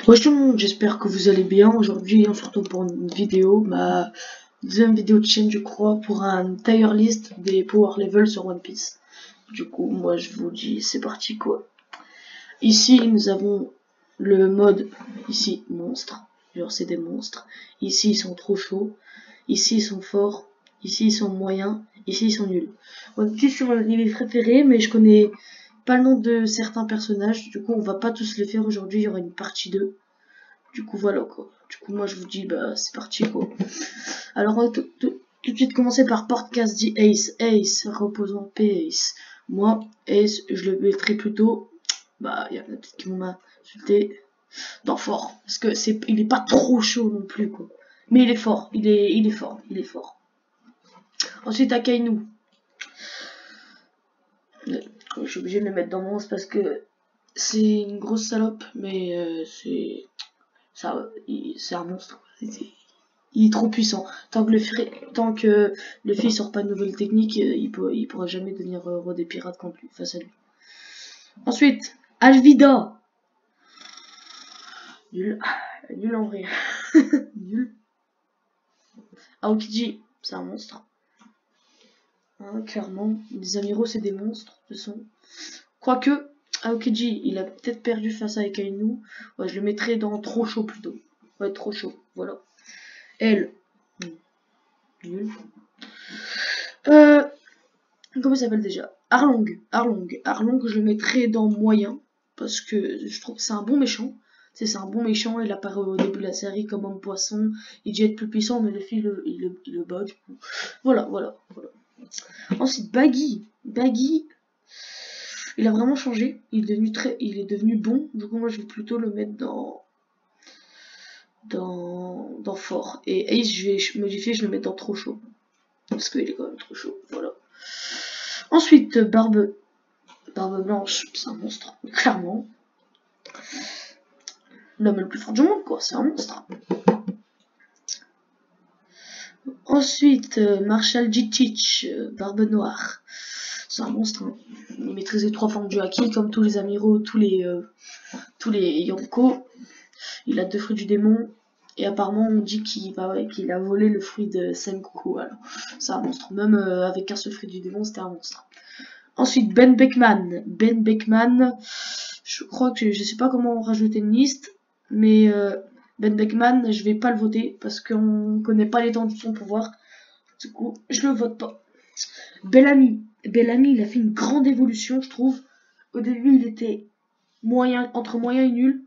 Bonjour tout le monde, j'espère que vous allez bien. Aujourd'hui, on se retrouve pour une vidéo, ma deuxième vidéo de chaîne, je crois, pour un tier list des power levels sur One Piece. Du coup, moi, je vous dis, c'est parti, quoi. Ici, nous avons le mode, ici, monstre. Genre, c'est des monstres. Ici, ils sont trop chauds. Ici, ils sont forts. Ici, ils sont moyens. Ici, ils sont nuls. One Piece, c'est mon anime préféré, mais je connais pas le nom de certains personnages. Du coup, on va pas tous les faire aujourd'hui. Il y aura une partie 2. Du coup, voilà, quoi. Du coup, moi, je vous dis, bah, c'est parti, quoi. Alors, on va tout de suite commencer par Podcast dit Ace. Ace, reposant P. Ace. Moi, Ace, je le mettrai plutôt. Bah, il y en a peut-être qui m'ont insulté dans fort. Parce que il est pas trop chaud non plus, quoi. Mais il est fort. Il est fort. Il est fort. Ensuite, Akainu. Je suis obligé de le mettre dans monstre parce que c'est une grosse salope. Mais c'est un monstre. Il est trop puissant. Tant que le fils sort pas de nouvelles techniques, il pourra jamais devenir roi des pirates contre lui, face à lui. Ensuite, Alvida. Nul. Nul en vrai. Nul. Aokiji, c'est un monstre. Hein, clairement. Les amiraux, c'est des monstres, de toute façon. Quoique, Aokiji, il a peut-être perdu face à Akainu. Ouais, je le mettrais dans trop chaud plutôt. Ouais, trop chaud, voilà. Elle. Nul. Comment il s'appelle déjà? Arlong, je le mettrais dans moyen. Parce que je trouve que c'est un bon méchant. C'est un bon méchant, il apparaît au début de la série comme homme poisson. Il dit être plus puissant, mais le film, il le bat du coup. Voilà. Ensuite, Baggy, il a vraiment changé. Il est devenu bon. Du coup, moi, je vais plutôt le mettre dans fort. Et Ace, je vais modifier, je le mets dans trop chaud. Parce qu'il est quand même trop chaud. Voilà. Ensuite, Barbe Blanche, c'est un monstre, clairement. L'homme le plus fort du monde, quoi, c'est un monstre. Ensuite, Marshall G-Teach, Barbe Noire. C'est un monstre, hein. Il maîtrisait 3 formes du haki, comme tous les amiraux, tous les Yonko. Il a 2 fruits du démon. Et apparemment, on dit qu'il a volé le fruit de Sengoku. Alors, c'est un monstre. Même avec un seul fruit du démon, c'était un monstre. Ensuite, Ben Beckman, je crois que je sais pas comment rajouter une liste, mais Ben Beckman, je vais pas le voter parce qu'on connaît pas l'étendue de son pouvoir. Du coup, je le vote pas. Bellamy, il a fait une grande évolution, je trouve. Au début, il était entre moyen et nul.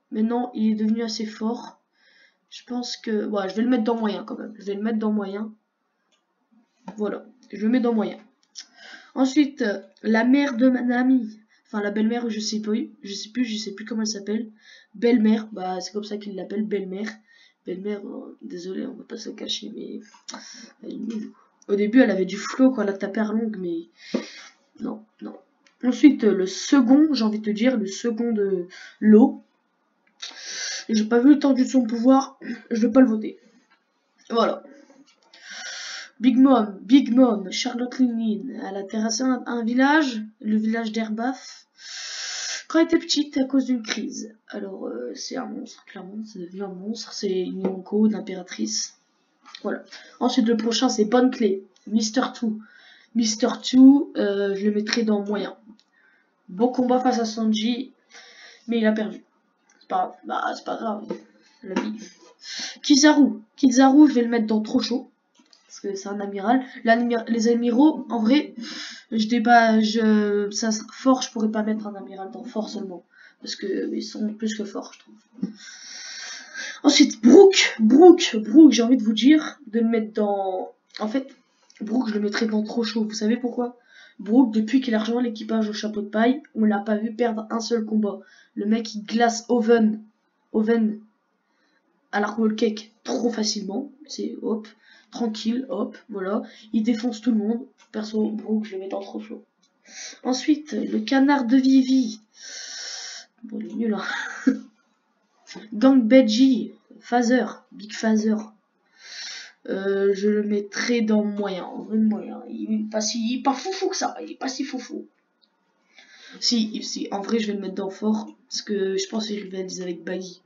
Maintenant, il est devenu assez fort. Je pense que, ouais, je vais le mettre dans moyen quand même. Je vais le mettre dans moyen. Voilà, je le mets dans moyen. Ensuite, la mère de Nami, enfin la belle-mère, je sais plus comment elle s'appelle. Belle-mère, bah c'est comme ça qu'il l'appelle, belle-mère. Belle-mère, désolé, on va pas se le cacher, mais elle est nulle. Au début, elle avait du flow quand elle a tapé Arlong, mais non. Ensuite, le second, j'ai envie de te dire, le second de l'eau. J'ai pas vu l'étendue de son pouvoir, je vais pas le voter. Voilà. Big Mom, Charlotte Linlin, elle a terrassé un village, le village d'Herbaf, quand elle était petite à cause d'une crise. Alors, c'est un monstre, clairement, c'est devenu un monstre, c'est une Yonko, une impératrice. Voilà. Ensuite, le prochain, c'est Bonne Clé, Mr. Two. Je le mettrai dans moyen. Beau combat face à Sanji, mais il a perdu. C'est pas grave, la vie. Kizaru, je vais le mettre dans trop chaud. Parce que c'est un amiral. Les amiraux, en vrai, ça fort, je pourrais pas mettre un amiral dans fort seulement. Parce que ils sont plus que forts, je trouve. Ensuite, Brook, j'ai envie de vous dire de le mettre dans. En fait, Brook, je le mettrais dans trop chaud. Vous savez pourquoi? Brook, depuis qu'il a rejoint l'équipage au chapeau de paille, on l'a pas vu perdre un seul combat. Le mec, il glace Oven à la roll cake trop facilement. C'est hop. Tranquille, hop, voilà. Il défonce tout le monde. Perso, Brook, je le mets dans trop chaud. Ensuite, le canard de Vivi. Bon, il est nul, hein. Gang Beji, Big Phaser. Je le mettrai dans moyen, en vrai moyen. Il est pas foufou que ça, il est pas si foufou. Si, en vrai je vais le mettre dans fort, parce que je pense qu'il rivalise avec Baggy.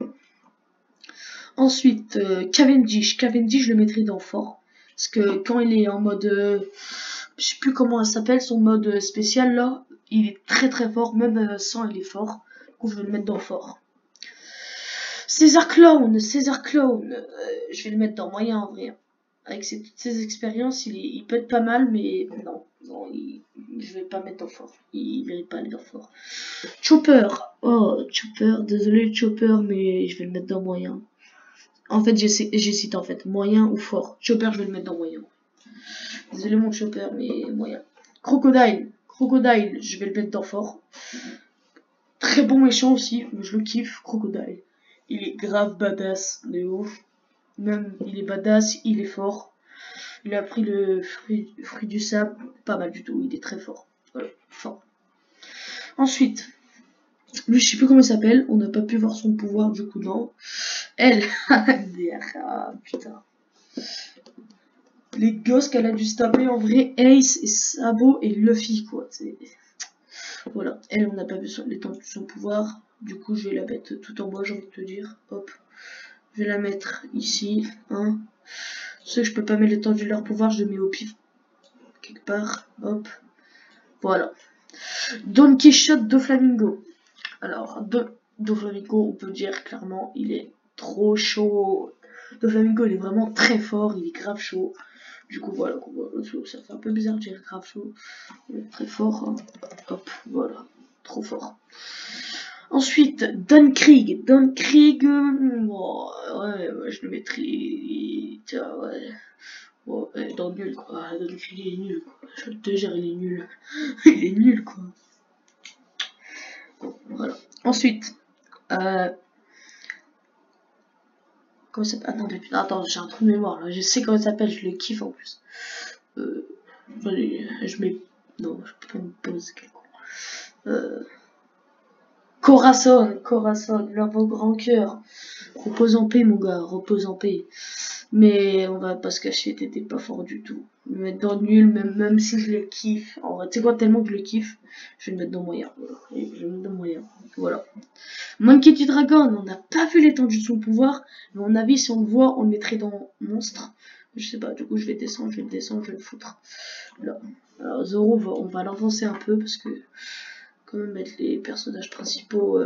Ensuite, Cavendish, je le mettrai dans fort, parce que quand il est en mode, je sais plus comment elle s'appelle, son mode spécial là, il est très très fort, même sans il est fort, du coup je vais le mettre dans fort. César Clown, je vais le mettre dans moyen en vrai. Avec toutes ses expériences, il peut être pas mal, mais non, je vais pas mettre dans fort. Il mérite pas aller dans fort. Chopper, désolé Chopper, mais je vais le mettre dans moyen. En fait, j'hésite en fait, moyen ou fort. Chopper, je vais le mettre dans moyen. Désolé mon Chopper, mais moyen. Crocodile, je vais le mettre dans fort. Très bon méchant aussi, je le kiffe, Crocodile. Il est grave badass, de ouf. Même, il est badass, il est fort. Il a pris le fruit du sable, pas mal du tout, il est très fort. Voilà, fort. Ensuite, lui, je sais plus comment il s'appelle, on n'a pas pu voir son pouvoir, du coup, non. Elle, ah, putain. Les gosses qu'elle a dû se taper, en vrai, Ace et Sabo et Luffy, quoi. Voilà, elle, on n'a pas vu l'étendue de son pouvoir. Du coup, je vais la mettre tout en bas, j'ai envie de te dire. Hop. Je vais la mettre ici. Hein. Ceux que je peux pas mettre l'étendue de leur pouvoir, je le mets au pif. Quelque part. Hop. Voilà. Don Quichotte de Flamingo. Alors, Do Flamingo, on peut dire clairement, il est trop chaud. Do Flamingo, il est vraiment très fort, il est grave chaud. Du coup, voilà, ça fait un peu bizarre de dire grave chaud. Il est très fort. Hein. Hop, voilà. Trop fort. Ensuite, Don Krieg, oh, ouais, je le mettrai, ouais. Oh, dans nul quoi, Don Krieg il est nul quoi, je te jure il est nul, il est nul quoi. Bon, voilà. Ensuite, comment ça s'appelle? Ah non mais putain, attends, j'ai un trou de mémoire là, je sais comment ça s'appelle, je le kiffe en plus. Je mets, non, je peux pas me poser quel con. Corazon, l'homme au grand cœur. Repose en paix, mon gars, repose en paix. Mais on va pas se cacher, t'étais pas fort du tout. Le mettre dans nul, même si je le kiffe. En vrai, tu sais quoi, tellement que je le kiffe, je vais le mettre dans moyen. Voilà. Je vais le mettre dans moyen. Voilà. Monkey D. Dragon, on n'a pas vu l'étendue de son pouvoir. Mais à mon avis, si on le voit, on le mettrait dans monstre. Je sais pas, du coup, je vais descendre, je vais le foutre. Là. Alors, Zoro, on va l'avancer un peu parce que quand même mettre les personnages principaux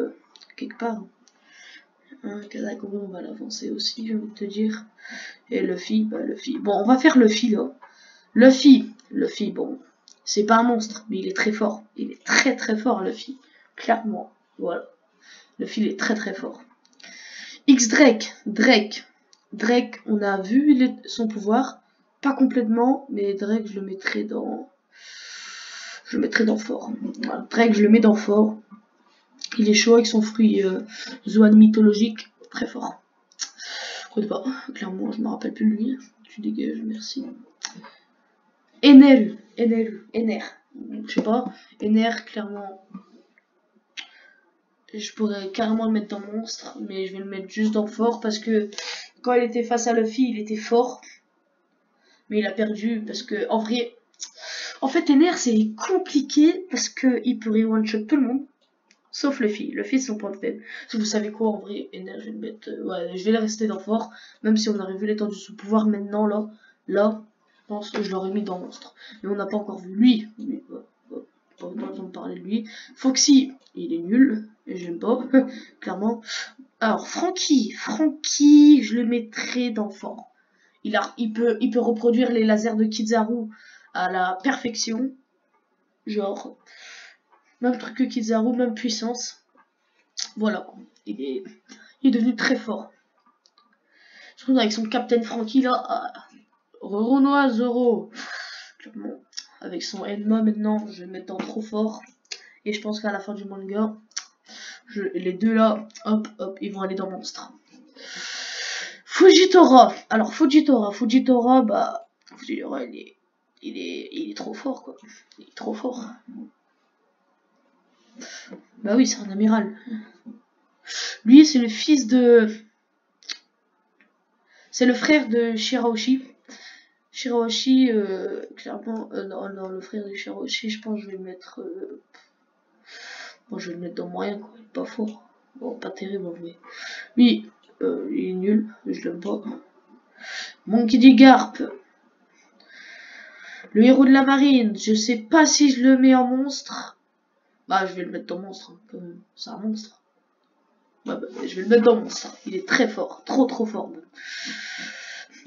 quelque part. Hein, Kazakoro, on va l'avancer aussi, j'ai envie de te dire. Et Luffy, Luffy. Bon, on va faire Luffy là. Luffy, bon, c'est pas un monstre, mais il est très fort. Il est très très fort, Luffy. Clairement, voilà. Luffy, il est très très fort. X-Drake, Drake, on a vu son pouvoir, pas complètement, mais Drake, je le mettrai dans fort. Voilà, Drake, je le mets dans fort. Il est chaud avec son fruit Zoan mythologique, très fort. Écoute pas, clairement, je me rappelle plus de lui. Tu dégages, merci. Ener. Je sais pas, Ener, clairement. Je pourrais carrément le mettre dans monstre, mais je vais le mettre juste dans fort parce que quand il était face à Luffy, il était fort. Mais il a perdu parce que, en vrai, en fait, Ener, c'est compliqué parce qu'il pourrait one-shot tout le monde. Sauf Luffy. Luffy, c'est son point de faible. Si vous savez quoi, en vrai, Ener, je vais le mettre. Ouais, je vais le rester dans fort. Même si on aurait vu l'étendue de son pouvoir maintenant, là, je pense que je l'aurais mis dans monstre. Mais on n'a pas encore vu lui. Pas besoin de parler de lui. Foxy, il est nul. Et j'aime pas, clairement. Alors, Franky, je le mettrai dans fort. Il peut reproduire les lasers de Kizaru à la perfection. Genre. Même truc que Kizaru, même puissance. Voilà. Il est devenu très fort. Je trouve avec son Captain Franky là. Renoir Zoro. Avec son Enma maintenant, je vais le mettre dans trop fort. Et je pense qu'à la fin du manga, les deux là, hop, ils vont aller dans monstre. Fujitora. Alors Fujitora, il est trop fort quoi. Il est trop fort. Bah oui, c'est un amiral. Lui, c'est le fils de... C'est le frère de Shirahoshi. Shirahoshi, clairement, non, le frère de Shirahoshi, je pense que je vais le mettre... bon, je vais le mettre dans moyen, quoi. Il est pas fort. Bon, pas terrible en vrai. Lui, il est nul, je l'aime pas. Monkey D. Garp, le héros de la marine, je sais pas si je le mets en monstre. Bah, je vais le mettre dans monstre, hein, c'est un monstre. Ouais, bah, je vais le mettre dans monstre. Il est très fort, trop fort. Même.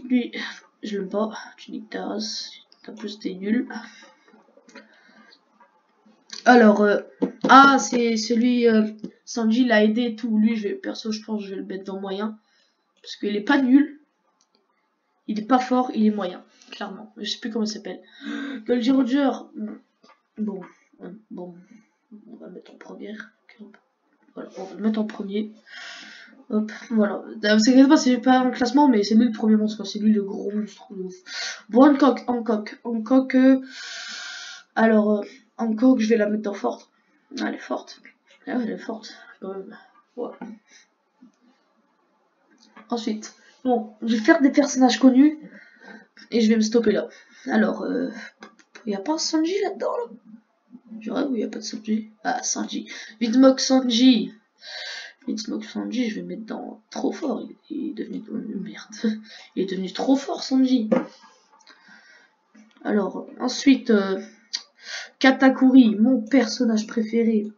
Lui, je l'aime pas. Tu niques ta race. En plus, t'es nul. Alors, ah, c'est celui, Sanji l'a aidé et tout. Lui, perso, je pense que je vais le mettre dans moyen. Parce qu'il est pas nul. Il est pas fort, il est moyen. Clairement. Je sais plus comment il s'appelle. Goldie Roger. Bon, on va le mettre en première. Voilà, on va le mettre en premier. Hop, voilà. Vous inquiétez pas, c'est pas un classement, mais c'est lui le premier monstre. C'est lui le gros monstre de ouf. Bon, Hancock. Alors, Hancock, je vais la mettre dans forte. Ah, elle est forte. Ah, elle est forte. Voilà. Ensuite, bon, je vais faire des personnages connus et je vais me stopper là. Alors, il n'y a pas un Sanji là-dedans là. Je rêve où il n'y a pas de Sanji. Ah, Sanji. Vidmok Sanji. Vidmok Sanji, je vais mettre dans trop fort. Il est devenu. Merde. Il est devenu trop fort, Sanji. Alors, ensuite, Katakuri, mon personnage préféré.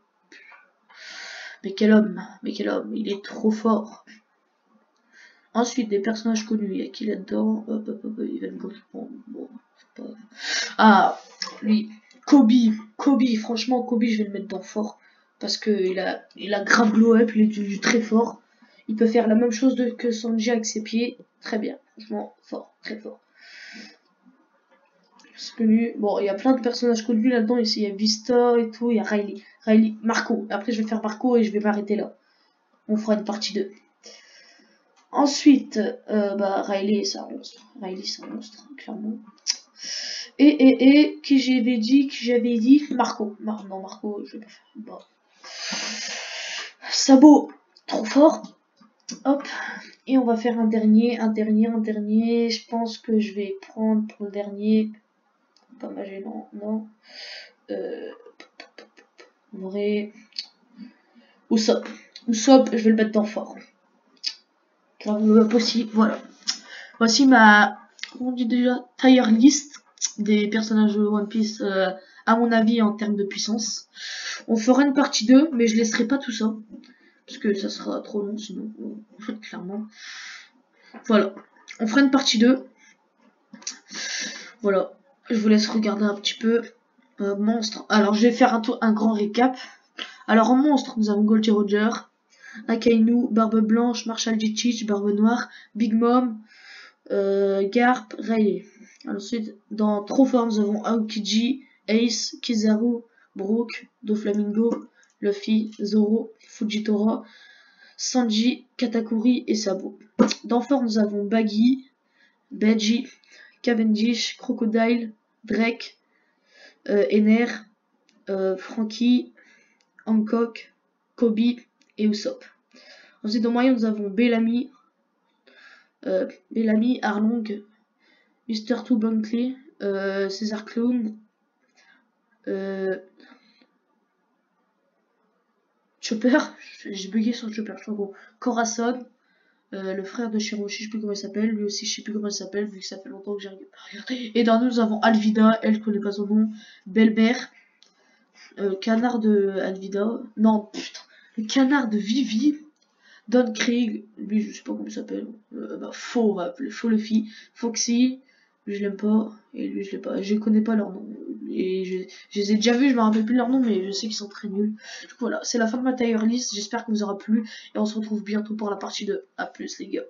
Mais quel homme, il est trop fort. Ensuite, des personnages connus. Il y a qui là-dedans? Il va me bon, c'est pas... Ah, lui. Kobe, franchement, Kobe, je vais le mettre dans fort. Parce que il a grave glow up, il est devenu très fort. Il peut faire la même chose que Sanji avec ses pieds. Très bien, franchement, fort, très fort. Connu. Bon, il y a plein de personnages connus là-dedans. Ici, il y a Vista et tout. Il y a Riley, Marco. Après, je vais faire Marco et je vais m'arrêter là. On fera une partie 2. Ensuite, bah, Riley, c'est un monstre. Clairement. Et qui j'avais dit Marco. Non, Marco, je vais pas faire. Bon. Sabo, trop fort. Hop. Et on va faire un dernier. Je pense que je vais prendre pour le dernier. Pas Magellan, non. Vrai. Usopp, je vais le mettre dans fort. Possible, voilà. Voici ma, comment on dit déjà, tier list des personnages de One Piece, à mon avis, en termes de puissance. On fera une partie 2, mais je laisserai pas tout ça. Parce que ça sera trop long sinon, clairement. Voilà. On fera une partie 2. Voilà. Je vous laisse regarder un petit peu. Monstre. Alors, je vais faire un grand récap. Alors, en monstre, nous avons Goldie Roger, Akainu, Barbe Blanche, Marshall G. Barbe Noire, Big Mom, Garp, Riley. Ensuite, dans trop fort, nous avons Aokiji, Ace, Kizaru, Brook, Doflamingo, Luffy, Zoro, Fujitora, Sanji, Katakuri et Sabo. Dans fort, nous avons Baggy, Beji, Cavendish, Crocodile, Drake, Ener, Frankie, Hancock, Kobe et Usopp. Ensuite, dans moyen, nous avons Bellamy, Arlong, Mr. Two Bunkley, César Clown, Chopper, j'ai bugué sur Chopper, je crois. Corazon, le frère de Shiroshi, je sais plus comment il s'appelle, lui aussi je sais plus comment il s'appelle, vu que ça fait longtemps que j'ai regardé. Et dans nous avons Alvida, elle connaît pas son nom, Belle-Mère, Canard de Alvida, non putain, le canard de Vivi, Don Krieg, lui je sais pas comment il s'appelle, Faux, on va appeler Faux Luffy, Foxy, je l'aime pas, et lui je l'aime pas, je connais pas leur nom, et je les ai déjà vus, je me rappelle plus leur nom, mais je sais qu'ils sont très nuls. Du coup voilà, c'est la fin de ma tier list, j'espère que vous aura plu, et on se retrouve bientôt pour la partie 2, à plus les gars.